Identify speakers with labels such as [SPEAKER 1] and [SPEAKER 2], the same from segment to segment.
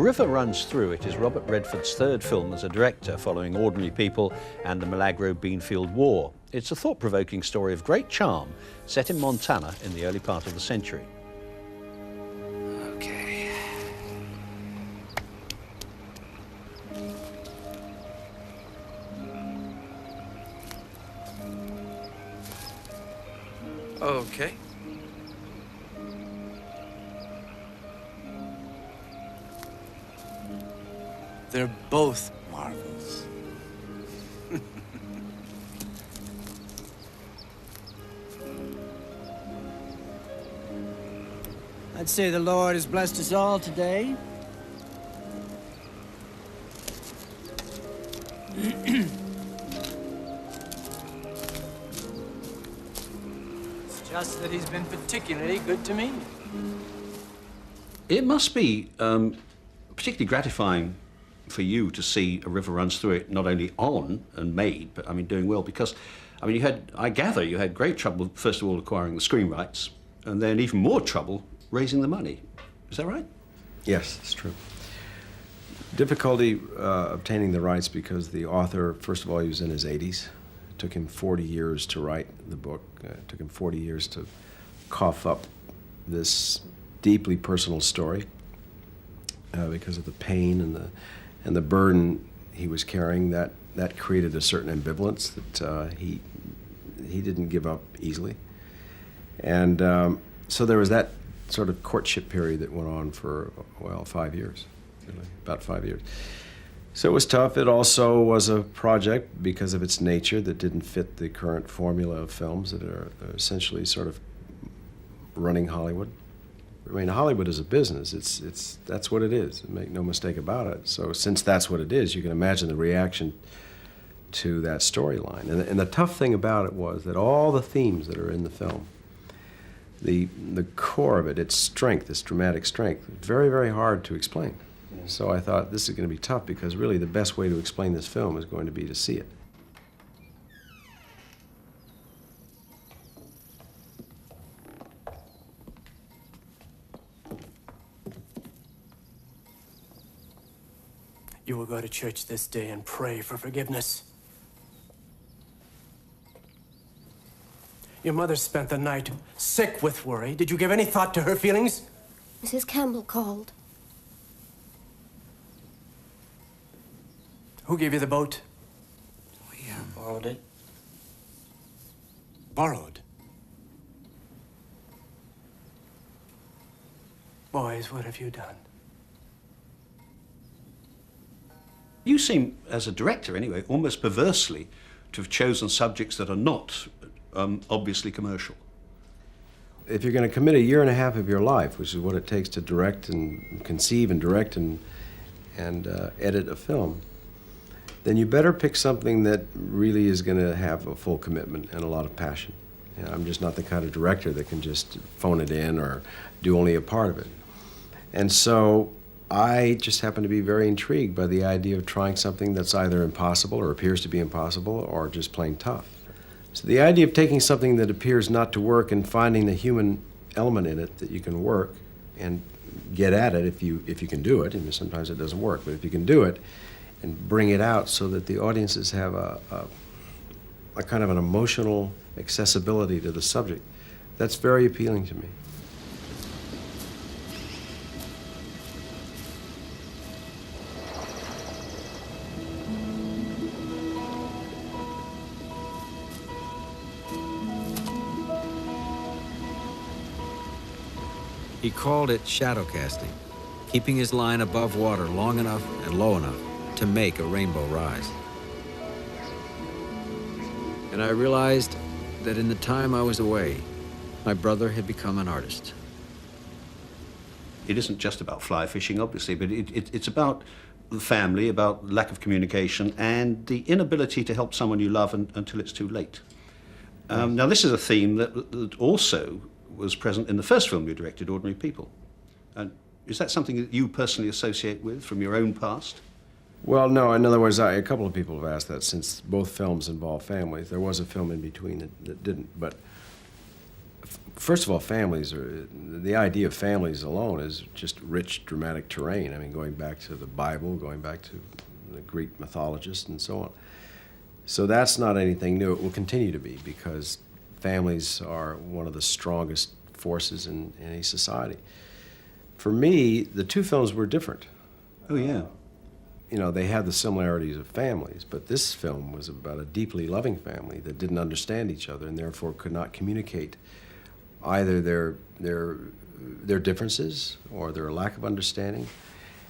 [SPEAKER 1] River Runs Through It is Robert Redford's third film as a director, following Ordinary People and the Milagro-Beanfield War. It's a thought-provoking story of great charm, set in Montana in the early part of the century.
[SPEAKER 2] Okay. Okay. They're both marvels.
[SPEAKER 3] I'd say the Lord has blessed us all today. It's just that he's been particularly good to me.
[SPEAKER 1] It must be particularly gratifying for you to see A River Runs Through It not only on and made, but I mean doing well, because I mean I gather you had great trouble first of all acquiring the screen rights, and then even more trouble raising the money. Is that right?
[SPEAKER 4] Yes, it's true. Difficulty obtaining the rights because the author, first of all, he was in his 80s. It took him 40 years to write the book. It took him 40 years to cough up this deeply personal story because of the pain and the burden he was carrying. That created a certain ambivalence that he didn't give up easily. And so there was that sort of courtship period that went on for, well, 5 years, really, about 5 years. So it was tough. It also was a project, because of its nature, that didn't fit the current formula of films that are essentially sort of running Hollywood. I mean, Hollywood is a business. That's what it is. Make no mistake about it. So since that's what it is, you can imagine the reaction to that storyline. And the tough thing about it was that all the themes that are in the film, the core of it, its strength, its dramatic strength, very, very hard to explain. So I thought this is going to be tough, because really the best way to explain this film is going to be to see it.
[SPEAKER 3] You will go to church this day and pray for forgiveness. Your mother spent the night sick with worry. Did you give any thought to her feelings?
[SPEAKER 5] Mrs. Campbell called.
[SPEAKER 3] Who gave you the boat?
[SPEAKER 2] We borrowed it.
[SPEAKER 3] Borrowed. Boys, what have you done?
[SPEAKER 1] You seem, as a director anyway, almost perversely to have chosen subjects that are not obviously commercial.
[SPEAKER 4] If you're going to commit a year and a half of your life, which is what it takes to direct and conceive and direct and edit a film, then you better pick something that really is going to have a full commitment and a lot of passion. You know, I'm just not the kind of director that can just phone it in or do only a part of it. And so I just happen to be very intrigued by the idea of trying something that's either impossible or appears to be impossible or just plain tough. So the idea of taking something that appears not to work and finding the human element in it that you can work and get at it if you can do it. I mean, sometimes it doesn't work, but if you can do it and bring it out so that the audiences have a kind of an emotional accessibility to the subject, that's very appealing to me.
[SPEAKER 6] He called it shadow casting, keeping his line above water long enough and low enough to make a rainbow rise. And I realized that in the time I was away, my brother had become an artist.
[SPEAKER 1] It isn't just about fly fishing, obviously, but it's about the family, about lack of communication, and the inability to help someone you love until it's too late. Now, this is a theme that also was present in the first film you directed, Ordinary People. And is that something that you personally associate with from your own past?
[SPEAKER 4] Well, no. In other words, a couple of people have asked that, since both films involve families. There was a film in between that didn't. But First of all, the idea of families alone is just rich, dramatic terrain. I mean, going back to the Bible, going back to the Greek mythologists and so on. So that's not anything new. It will continue to be because families are one of the strongest forces in any society. For me, the two films were different.
[SPEAKER 1] Oh, yeah.
[SPEAKER 4] You know, they had the similarities of families, but this film was about a deeply loving family that didn't understand each other and therefore could not communicate either their differences or their lack of understanding,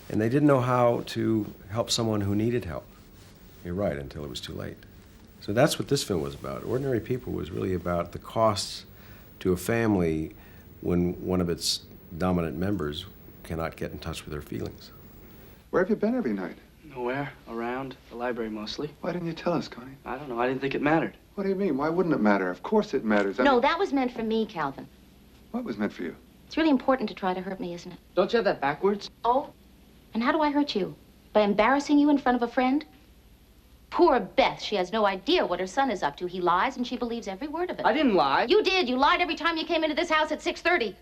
[SPEAKER 4] and they didn't know how to help someone who needed help. You're right, until it was too late. So that's what this film was about. Ordinary People was really about the costs to a family when one of its dominant members cannot get in touch with their feelings.
[SPEAKER 7] Where have you been every night?
[SPEAKER 8] Nowhere. Around. The library, mostly.
[SPEAKER 7] Why didn't you tell us, Connie?
[SPEAKER 8] I don't know. I didn't think it mattered.
[SPEAKER 7] What do you mean? Why wouldn't it matter? Of course it matters.
[SPEAKER 5] No, that was meant for me, Calvin.
[SPEAKER 7] What was meant for you?
[SPEAKER 5] It's really important to try to hurt me, isn't it?
[SPEAKER 8] Don't you have that backwards?
[SPEAKER 5] Oh? And how do I hurt you? By embarrassing you in front of a friend? Poor Beth. She has no idea what her son is up to. He lies, and she believes every word of it.
[SPEAKER 8] I didn't lie.
[SPEAKER 5] You did. You lied every time you came into this house at 6:30.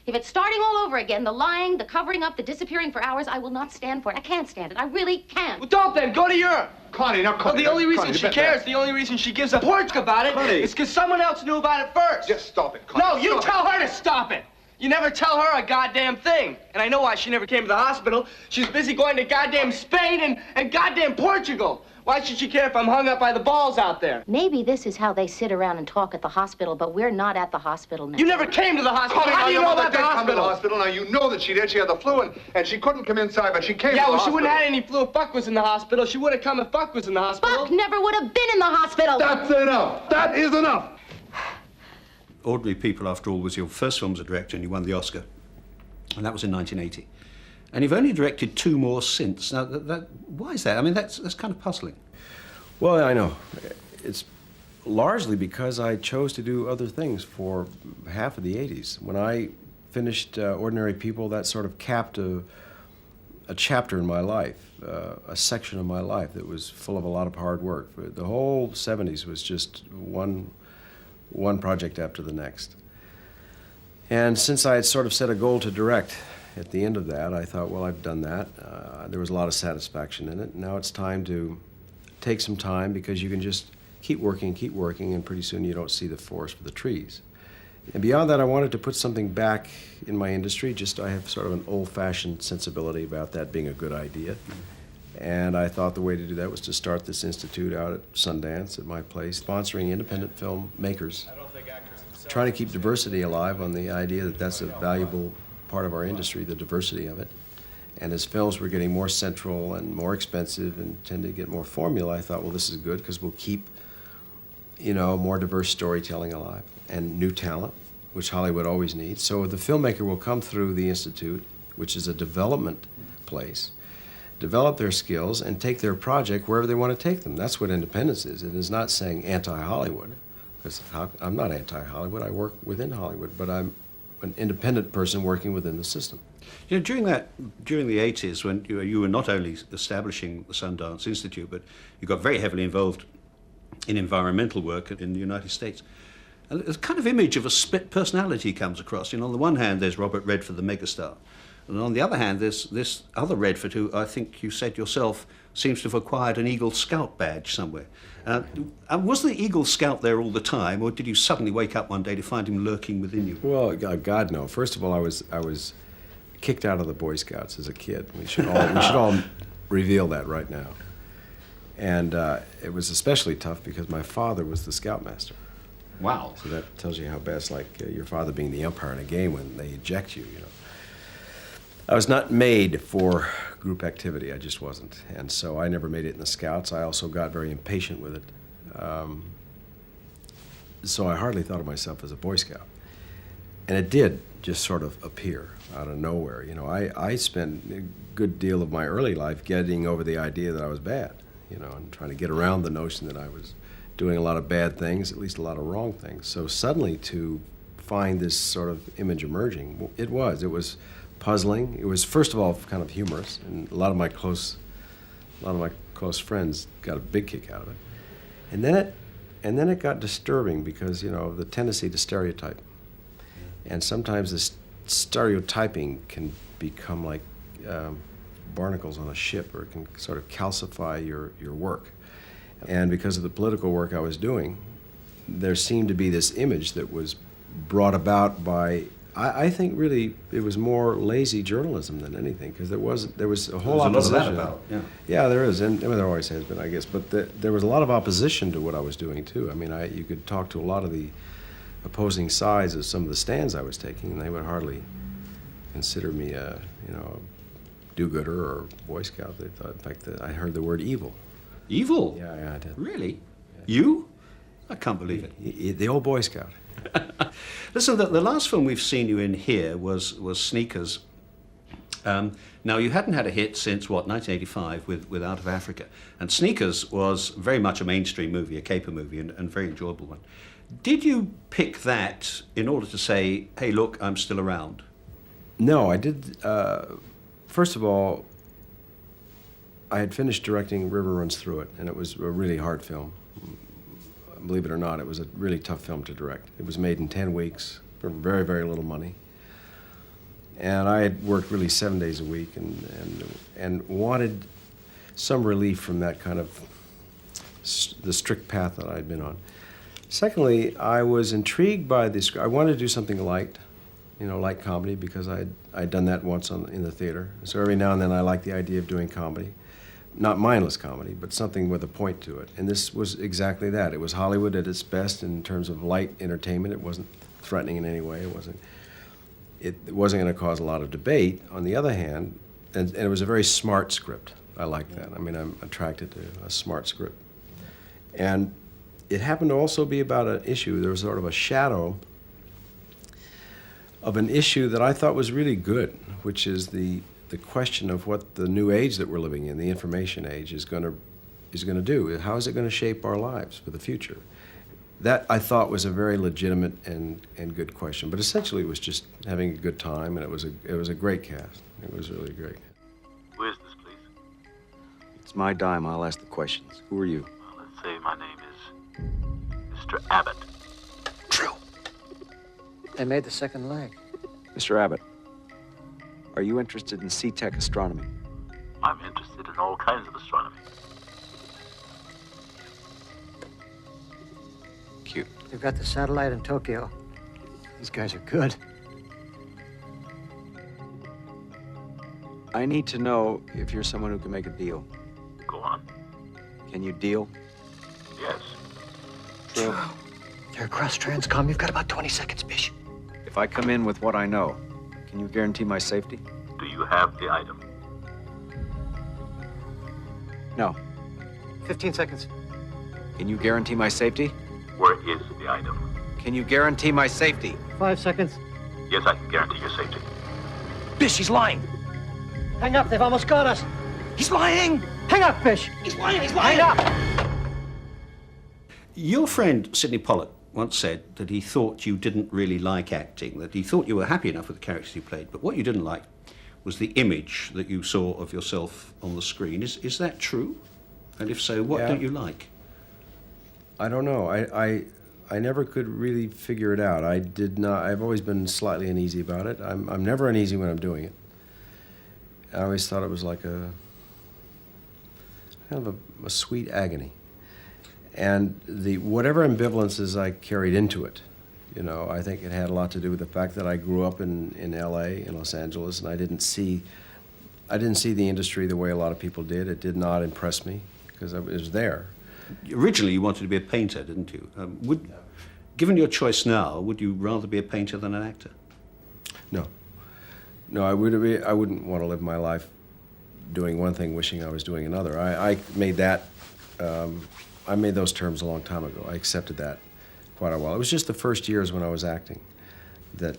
[SPEAKER 5] If it's starting all over again, the lying, the covering up, the disappearing for hours, I will not stand for it. I can't stand it. I really can't.
[SPEAKER 8] Well, don't then. Go to Europe.
[SPEAKER 7] Connie, now, Connie.
[SPEAKER 8] The only reason
[SPEAKER 7] Connie,
[SPEAKER 8] she cares, the only reason she gives a pork about it,
[SPEAKER 7] Connie.
[SPEAKER 8] is because someone else knew about it first.
[SPEAKER 7] Just stop it, Connie.
[SPEAKER 8] No, you
[SPEAKER 7] Stop
[SPEAKER 8] tell her to stop it. You never tell her a goddamn thing. And I know why she never came to the hospital. She's busy going to goddamn Spain and goddamn Portugal. Why should she care if I'm hung up by the balls out there?
[SPEAKER 5] Maybe this is how they sit around and talk at the hospital, but we're not at the hospital now.
[SPEAKER 8] You never came to the hospital.
[SPEAKER 7] Connie,
[SPEAKER 8] How
[SPEAKER 7] now
[SPEAKER 8] do you
[SPEAKER 7] your
[SPEAKER 8] know
[SPEAKER 7] mother
[SPEAKER 8] about the
[SPEAKER 7] did come to the
[SPEAKER 8] hospital?
[SPEAKER 7] hospital. Now, you know that she did. She had the flu, and she couldn't come inside, but she came
[SPEAKER 8] Yeah,
[SPEAKER 7] to the
[SPEAKER 8] well, she
[SPEAKER 7] hospital.
[SPEAKER 8] wouldn't have had any flu if Buck was in the hospital. She would have come if Buck was in the hospital.
[SPEAKER 5] Buck never would have been in the hospital.
[SPEAKER 7] That's enough. That is enough.
[SPEAKER 1] Ordinary People, after all, was your first film as a director, and you won the Oscar. And that was in 1980. And you've only directed 2 more since. Now, why is that? I mean, that's kind of puzzling.
[SPEAKER 4] Well, I know. It's largely because I chose to do other things for half of the 80s. When I finished Ordinary People, that sort of capped a chapter in my life, a section of my life that was full of a lot of hard work. The whole 70s was just one project after the next. And since I had sort of set a goal to direct at the end of that, I thought, well, I've done that. There was a lot of satisfaction in it. Now it's time to take some time, because you can just keep working, and pretty soon you don't see the forest for the trees. And beyond that, I wanted to put something back in my industry. I have sort of an old-fashioned sensibility about that being a good idea. And I thought the way to do that was to start this institute out at Sundance, at my place, sponsoring independent film makers, trying to keep diversity alive on the idea that that's a valuable part of our industry, the diversity of it. And as films were getting more central and more expensive and tend to get more formula, I thought, well, this is good because we'll keep, more diverse storytelling alive and new talent, which Hollywood always needs. So the filmmaker will come through the Institute, which is a development place, develop their skills and take their project wherever they want to take them. That's what independence is. It is not saying anti-Hollywood, because I'm not anti-Hollywood. I work within Hollywood, but I'm an independent person working within the system.
[SPEAKER 1] During the 80s, when you were not only establishing the Sundance Institute, but you got very heavily involved in environmental work in the United States. And a kind of image of a split personality comes across. On the one hand, there's Robert Redford, the megastar. And on the other hand, there's this other Redford who, I think you said yourself, seems to have acquired an Eagle Scout badge somewhere. Was the Eagle Scout there all the time, or did you suddenly wake up one day to find him lurking within you?
[SPEAKER 4] Well, God, no. First of all, I was kicked out of the Boy Scouts as a kid. We should all reveal that right now. And it was especially tough because my father was the scoutmaster.
[SPEAKER 1] Wow.
[SPEAKER 4] So that tells you how bad it's like your father being the umpire in a game when they eject you, I was not made for group activity. I just wasn't. And so I never made it in the Scouts. I also got very impatient with it. So I hardly thought of myself as a Boy Scout. And it did just sort of appear out of nowhere. I spent a good deal of my early life getting over the idea that I was bad, and trying to get around the notion that I was doing a lot of bad things, at least a lot of wrong things. So suddenly to find this sort of image emerging, it was puzzling. It was, first of all, kind of humorous, and a lot of my close friends got a big kick out of it. And then it got disturbing because, the tendency to stereotype. And sometimes this stereotyping can become like barnacles on a ship, or it can sort of calcify your work. And because of the political work I was doing, there seemed to be this image that was brought about by, I think really it was more lazy journalism than anything, because there was a whole
[SPEAKER 1] There's a lot
[SPEAKER 4] opposition.
[SPEAKER 1] of that about, yeah.
[SPEAKER 4] Yeah, there is, and I mean, there always has been, I guess. But there was a lot of opposition to what I was doing too. I mean, you could talk to a lot of the opposing sides of some of the stands I was taking, and they would hardly consider me a do-gooder or Boy Scout. They thought, in fact, that I heard the word evil.
[SPEAKER 1] Evil?
[SPEAKER 4] Yeah, I did.
[SPEAKER 1] Really? You? I can't believe it.
[SPEAKER 4] The old Boy Scout.
[SPEAKER 1] Listen, the last film we've seen you in here was Sneakers. Now, you hadn't had a hit since, 1985 with Out of Africa. And Sneakers was very much a mainstream movie, a caper movie, and a very enjoyable one. Did you pick that in order to say, hey, look, I'm still around?
[SPEAKER 4] No, I did. First of all, I had finished directing River Runs Through It, and it was a really hard film. Believe it or not, it was a really tough film to direct. It was made in 10 weeks for very, very little money. And I had worked really 7 days a week and wanted some relief from that kind of the strict path that I'd been on. Secondly, I was intrigued by this. I wanted to do something light, light comedy, because I'd done that once in the theater. So every now and then I liked the idea of doing comedy. Not mindless comedy, but something with a point to it. And this was exactly that. It was Hollywood at its best in terms of light entertainment. It wasn't threatening in any way. It wasn't going to cause a lot of debate. On the other hand, and it was a very smart script. I like that. I mean, I'm attracted to a smart script. And it happened to also be about an issue. There was sort of a shadow of an issue that I thought was really good, which is the question of what the new age that we're living in, the information age, is going to do. How is it going to shape our lives for the future? That, I thought, was a very legitimate and good question. But essentially, it was just having a good time, and it was a great cast. It was really great.
[SPEAKER 9] Who is this, please?
[SPEAKER 6] It's my dime. I'll ask the questions. Who are you?
[SPEAKER 9] Well, let's say my name is Mr. Abbott.
[SPEAKER 6] True.
[SPEAKER 3] They made the second leg.
[SPEAKER 6] Mr. Abbott, are you interested in C-Tech astronomy?
[SPEAKER 9] I'm interested in all kinds of astronomy.
[SPEAKER 6] Cute.
[SPEAKER 3] They've got the satellite in Tokyo. These guys are good.
[SPEAKER 6] I need to know if you're someone who can make a deal.
[SPEAKER 9] Go on.
[SPEAKER 6] Can you deal?
[SPEAKER 9] Yes.
[SPEAKER 6] True.
[SPEAKER 3] They're across Transcom. You've got about 20 seconds, Bish.
[SPEAKER 6] If I come in with what I know, can you guarantee my safety?
[SPEAKER 9] Do you have the item?
[SPEAKER 6] No.
[SPEAKER 3] 15 seconds.
[SPEAKER 6] Can you guarantee my safety?
[SPEAKER 9] Where is the item?
[SPEAKER 6] Can you guarantee my safety?
[SPEAKER 3] 5 seconds.
[SPEAKER 9] Yes, I can guarantee your safety.
[SPEAKER 6] Bish, he's lying.
[SPEAKER 3] Hang up. They've almost got us.
[SPEAKER 6] He's lying.
[SPEAKER 3] Hang up, Bish.
[SPEAKER 6] He's lying. He's lying.
[SPEAKER 3] Hang up.
[SPEAKER 1] Your friend Sidney Pollack once said that he thought you didn't really like acting, that he thought you were happy enough with the characters you played, but what you didn't like was the image that you saw of yourself on the screen. Is that true? And if so, what don't you like?
[SPEAKER 4] I don't know. I never could really figure it out. I've always been slightly uneasy about it. I'm never uneasy when I'm doing it. I always thought it was like a kind of a sweet agony. And whatever ambivalences I carried into it, I think it had a lot to do with the fact that I grew up in L.A., in Los Angeles, and I didn't see the industry the way a lot of people did. It did not impress me because it was there.
[SPEAKER 1] Originally, you wanted to be a painter, didn't you? Given your choice now, would you rather be a painter than an actor?
[SPEAKER 4] No. No, I wouldn't want to live my life doing one thing, wishing I was doing another. I made that. I made those terms a long time ago. I accepted that quite a while. It was just the first years when I was acting that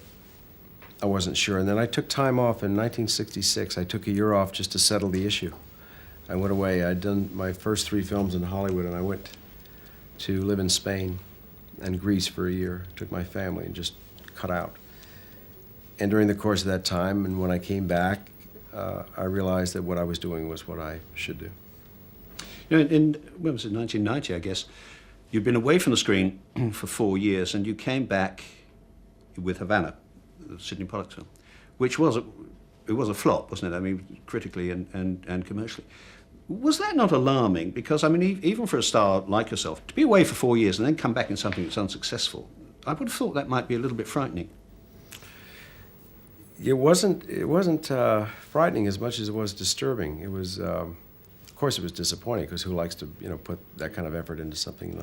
[SPEAKER 4] I wasn't sure. And then I took time off in 1966. I took a year off just to settle the issue. I went away. I'd done my first 3 films in Hollywood, and I went to live in Spain and Greece for a year. Took my family and just cut out. And during the course of that time, and when I came back, I realized that what I was doing was what I should do.
[SPEAKER 1] In when was it, 1990, I guess, you'd been away from the screen for 4 years, and you came back with Havana the Sidney Pollack film, which was a flop, wasn't it? I mean, critically and commercially. Was that not alarming? Because, I mean, even for a star like yourself, to be away for 4 years and then come back in something that's unsuccessful, I would have thought that might be a little bit frightening.
[SPEAKER 4] It wasn't frightening as much as it was disturbing. It was, of course, it was disappointing, because who likes to, put that kind of effort into something and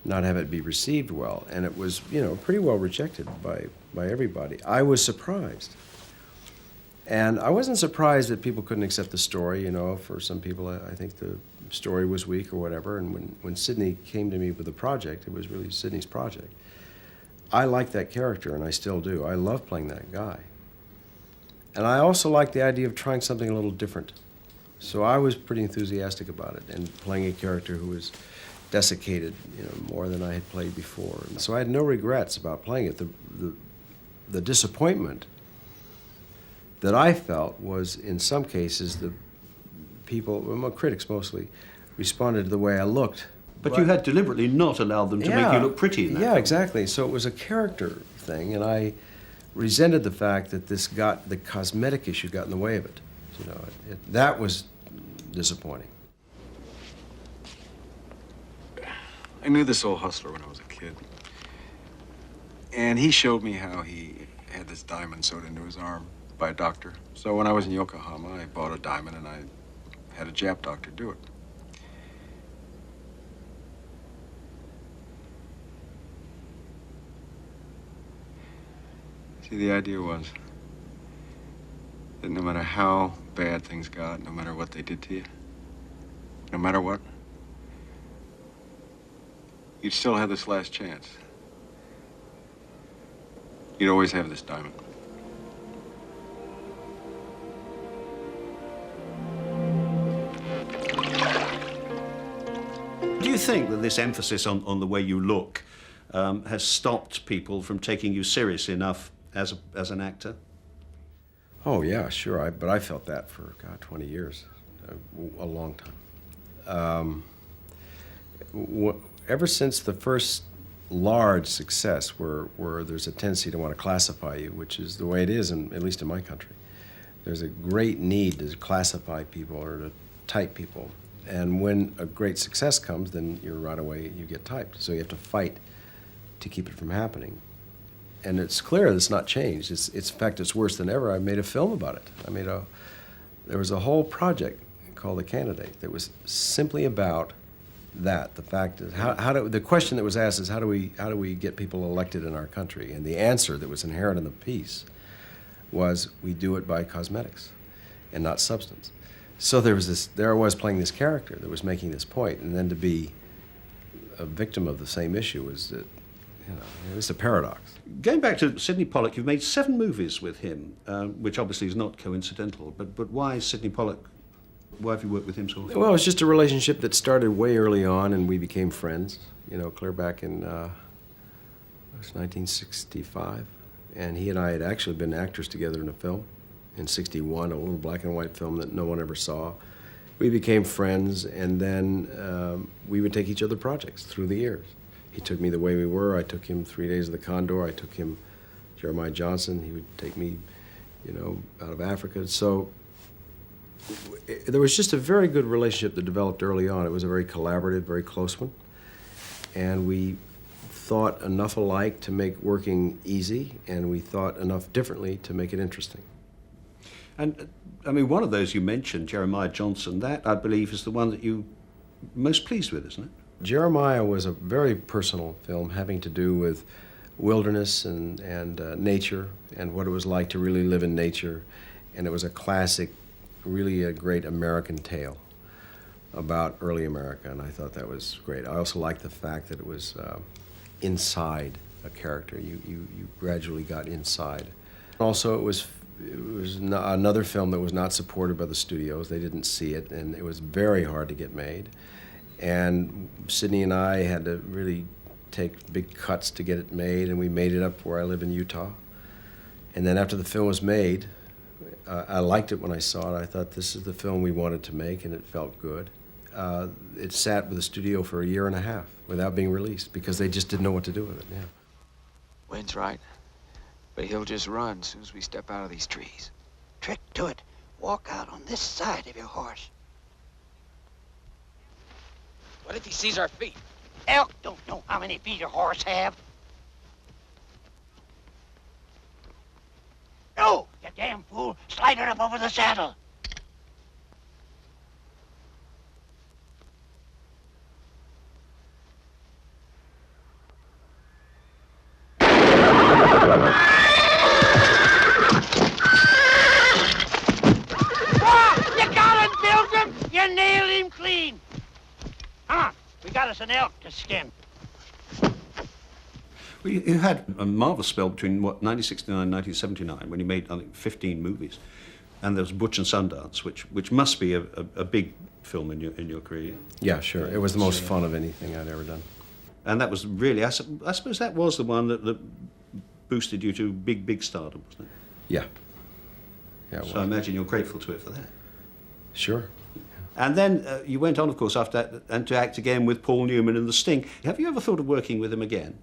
[SPEAKER 4] not have it be received well? And it was, pretty well rejected by everybody. I was surprised. And I wasn't surprised that people couldn't accept the story. For some people, I think the story was weak or whatever. And when Sidney came to me with the project, it was really Sidney's project. I like that character, and I still do. I love playing that guy. And I also like the idea of trying something a little different. So I was pretty enthusiastic about it, and playing a character who was desiccated, more than I had played before. And so I had no regrets about playing it. The disappointment that I felt was, in some cases, the people, well, critics mostly, responded to the way I looked.
[SPEAKER 1] But you had deliberately not allowed them to make you look pretty in that film.
[SPEAKER 4] Exactly. So it was a character thing, and I resented the fact that the cosmetic issue got in the way of it. That was disappointing.
[SPEAKER 10] I knew this old hustler when I was a kid. And he showed me how he had this diamond sewed into his arm by a doctor. So when I was in Yokohama, I bought a diamond and I had a Jap doctor do it. See, the idea was that no matter how bad things got, no matter what they did to you, no matter what, you'd still have this last chance. You'd always have this diamond.
[SPEAKER 1] Do you think that this emphasis on the way you look has stopped people from taking you seriously enough as an actor?
[SPEAKER 4] Oh, yeah, sure. But I felt that for, 20 years, a long time. Ever since the first large success where there's a tendency to want to classify you, which is the way it is, at least in my country, there's a great need to classify people or to type people. And when a great success comes, then you're right away, you get typed. So you have to fight to keep it from happening. And it's clear it's not changed. In fact, it's worse than ever. I made a film about it. There was a whole project called The Candidate that was simply about that. The fact is, the question that was asked is how do we get people elected in our country? And the answer that was inherent in the piece was we do it by cosmetics and not substance. So there I was playing this character that was making this point, and then to be a victim of the same issue was that, it's a paradox.
[SPEAKER 1] Going back to Sidney Pollack, you've made 7 movies with him, which obviously is not coincidental. But why Sidney Pollack? Why have you worked with him so often?
[SPEAKER 4] Well, it was just a relationship that started way early on, and we became friends. Clear back in 1965, and he and I had actually been actors together in a film in '61, a little black and white film that no one ever saw. We became friends, and then we would take each other projects through the years. He took me The Way We Were. I took him 3 Days of the Condor. I took him Jeremiah Johnson. He would take me, out of Africa. So there was just a very good relationship that developed early on. It was a very collaborative, very close one. And we thought enough alike to make working easy, and we thought enough differently to make it interesting.
[SPEAKER 1] And, one of those you mentioned, Jeremiah Johnson, that, I believe, is the one that you're most pleased with, isn't it?
[SPEAKER 4] Jeremiah was a very personal film having to do with wilderness and nature and what it was like to really live in nature. And it was a classic, really a great American tale about early America, and I thought that was great. I also liked the fact that it was inside a character. You gradually got inside. Also, it was another film that was not supported by the studios. They didn't see it, and it was very hard to get made. And Sidney and I had to really take big cuts to get it made, and we made it up where I live in Utah. And then after the film was made, I liked it when I saw it. I thought this is the film we wanted to make, and it felt good. It sat with the studio for 1.5 years without being released because they just didn't know what to do with it. Yeah.
[SPEAKER 2] Wayne's right. But he'll just run as soon as we step out of these trees.
[SPEAKER 11] Trick to it. Walk out on this side of your horse.
[SPEAKER 2] What if he sees our feet?
[SPEAKER 11] Elk don't know how many feet a horse have. No, you damn fool. Slide her up over the saddle. You nailed him clean. Come on, we got us an elk to skin.
[SPEAKER 1] Well, you had a marvelous spell between, what, 1969 and 1979, when you made, I think, 15 movies. And there was Butch and Sundance, which must be a big film in your career.
[SPEAKER 4] Yeah, sure. It was the most fun of anything I'd ever done.
[SPEAKER 1] And that was really, I suppose that was the one that boosted you to big stardom, wasn't it?
[SPEAKER 4] Yeah. Yeah.
[SPEAKER 1] So I imagine you're grateful to it for that.
[SPEAKER 4] Sure.
[SPEAKER 1] And then you went on, of course, after that, and to act again with Paul Newman in The Sting. Have you ever thought of working with him again?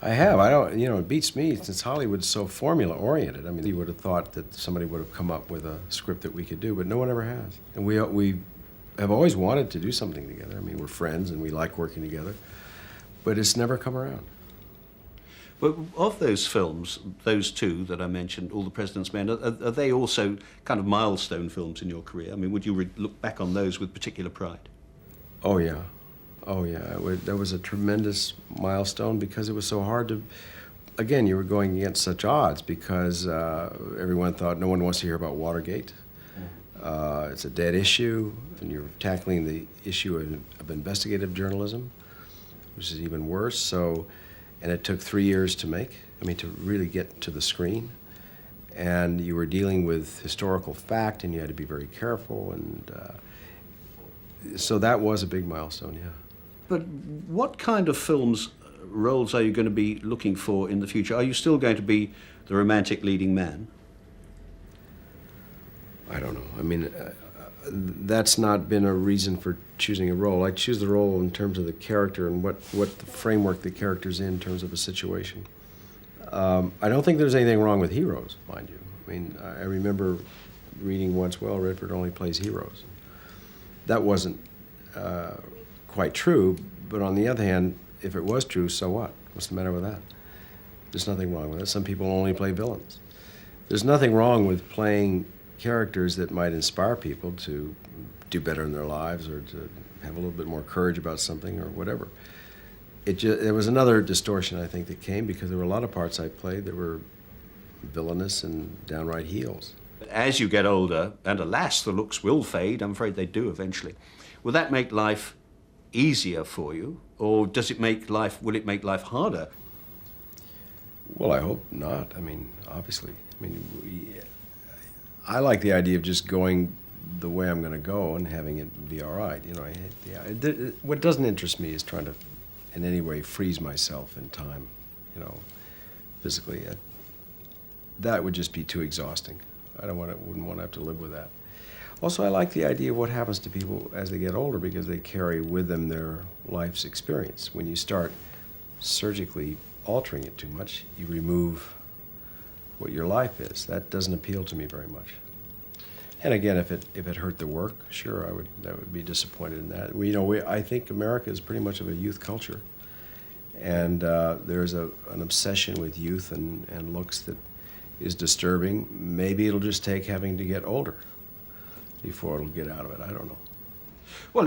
[SPEAKER 4] I have. I don't. You know, it beats me since Hollywood's so formula-oriented. I mean, you would have thought that somebody would have come up with a script that we could do, but no one ever has. And we have always wanted to do something together. I mean, we're friends and we like working together, but it's never come around.
[SPEAKER 1] But of those films, those two that I mentioned, All the President's Men, are they also kind of milestone films in your career? I mean, would you look back on those with particular pride?
[SPEAKER 4] Oh, yeah. Oh, yeah. That was a tremendous milestone because it was so hard to... Again, you were going against such odds because everyone thought no one wants to hear about Watergate. It's a dead issue, and you're tackling the issue of investigative journalism, which is even worse. So... And it took 3 years to make, to really get to the screen. And you were dealing with historical fact, and you had to be very careful. And so that was a big milestone, yeah.
[SPEAKER 1] But what kind of roles are you going to be looking for in the future? Are you still going to be the romantic leading man?
[SPEAKER 4] I don't know. That's not been a reason for choosing a role. I choose the role in terms of the character and what the framework the character's in terms of a situation. I don't think there's anything wrong with heroes, mind you. I remember reading once, well, Redford only plays heroes. That wasn't quite true, but on the other hand, if it was true, so what? What's the matter with that? There's nothing wrong with it. Some people only play villains. There's nothing wrong with playing characters that might inspire people to do better in their lives or to have a little bit more courage about something or whatever. There was another distortion, I think, that came because there were a lot of parts I played that were villainous and downright heels.
[SPEAKER 1] As you get older, and alas, the looks will fade, I'm afraid they do eventually, will that make life easier for you? Or will it make life harder?
[SPEAKER 4] Well, I hope not. Obviously. I like the idea of just going the way I'm going to go and having it be all right. What doesn't interest me is trying to, in any way, freeze myself in time, physically. That would just be too exhausting. Wouldn't want to have to live with that. Also, I like the idea of what happens to people as they get older because they carry with them their life's experience. When you start surgically altering it too much, you remove what your life is. That doesn't appeal to me very much. And again, if it hurt the work, sure, I would be disappointed in that. I think America is pretty much of a youth culture, and there's an obsession with youth and looks that is disturbing. Maybe it'll just take having to get older before it'll get out of it. I don't know.
[SPEAKER 1] Well,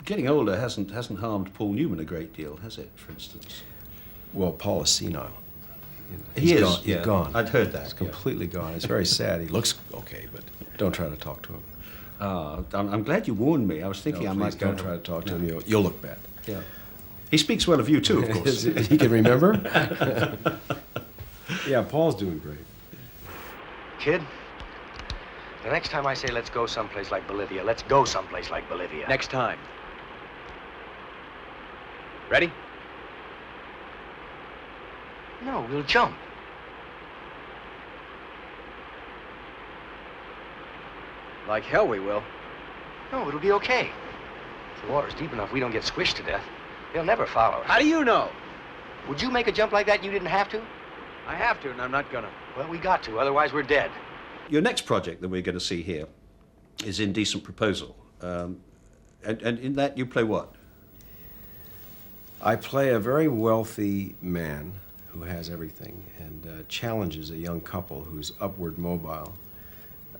[SPEAKER 1] getting older hasn't harmed Paul Newman a great deal, has it? For instance.
[SPEAKER 4] Well, Paul is senile.
[SPEAKER 1] He's
[SPEAKER 4] gone.
[SPEAKER 1] I'd heard that.
[SPEAKER 4] He's completely gone. It's very sad. He looks okay, but don't try to talk to him.
[SPEAKER 1] I'm glad you warned me. I was thinking I might
[SPEAKER 4] don't try to talk to him. You'll look bad.
[SPEAKER 1] Yeah. He speaks well of you too, of course.
[SPEAKER 4] He can remember? Yeah, Paul's doing great.
[SPEAKER 12] Kid, the next time I say let's go someplace like Bolivia, let's go someplace like Bolivia.
[SPEAKER 2] Next time.
[SPEAKER 12] Ready? No, we'll jump.
[SPEAKER 2] Like hell we will.
[SPEAKER 12] No, it'll be okay. If the water's deep enough, we don't get squished to death. They'll never follow us.
[SPEAKER 2] How do you know?
[SPEAKER 12] Would you make a jump like that and you didn't have to?
[SPEAKER 2] I have to, and I'm not gonna.
[SPEAKER 12] Well, we got to, otherwise we're dead.
[SPEAKER 1] Your next project that we're going to see here is Indecent Proposal. And in that you play what?
[SPEAKER 4] I play a very wealthy man who has everything and challenges a young couple who's upward mobile,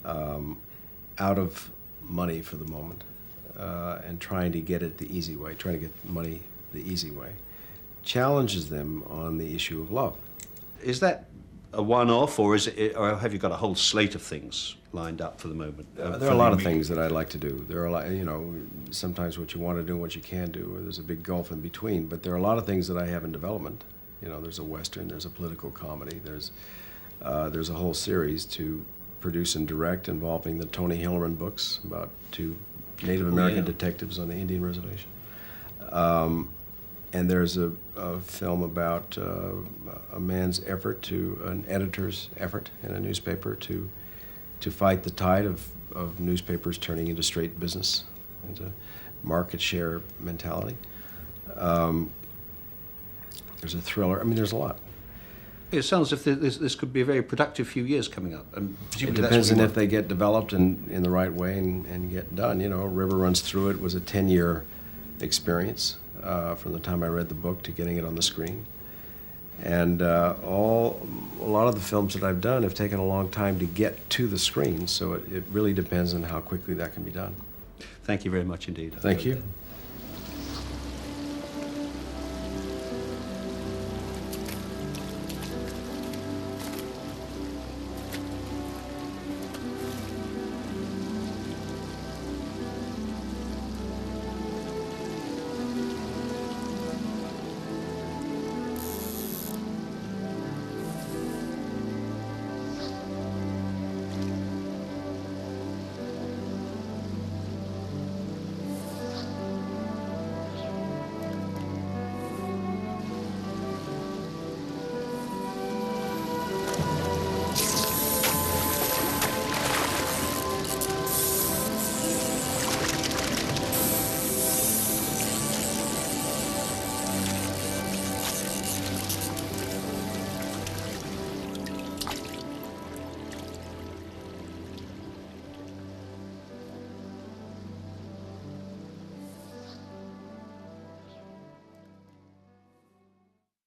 [SPEAKER 4] out of money for the moment, and trying to get it the easy way, trying to get money the easy way. Challenges them on the issue of love.
[SPEAKER 1] Is that a one-off, or or have you got a whole slate of things lined up for the moment?
[SPEAKER 4] There are a lot of things that I like to do. There are a lot, sometimes what you want to do and what you can do, or there's a big gulf in between. But there are a lot of things that I have in development. There's a Western, there's a political comedy, there's a whole series to produce and direct involving the Tony Hillerman books about two Native American detectives on the Indian reservation. And there's a film about a man's effort an editor's effort in a newspaper to fight the tide of newspapers turning into straight business, into market share mentality. There's a thriller. I mean, there's a lot.
[SPEAKER 1] It sounds as if this could be a very productive few years coming up. And
[SPEAKER 4] it depends on if they get developed in the right way and get done. River Runs Through It was a 10-year experience from the time I read the book to getting it on the screen. And a lot of the films that I've done have taken a long time to get to the screen, so it really depends on how quickly that can be done.
[SPEAKER 1] Thank you very much indeed.
[SPEAKER 4] Thank you.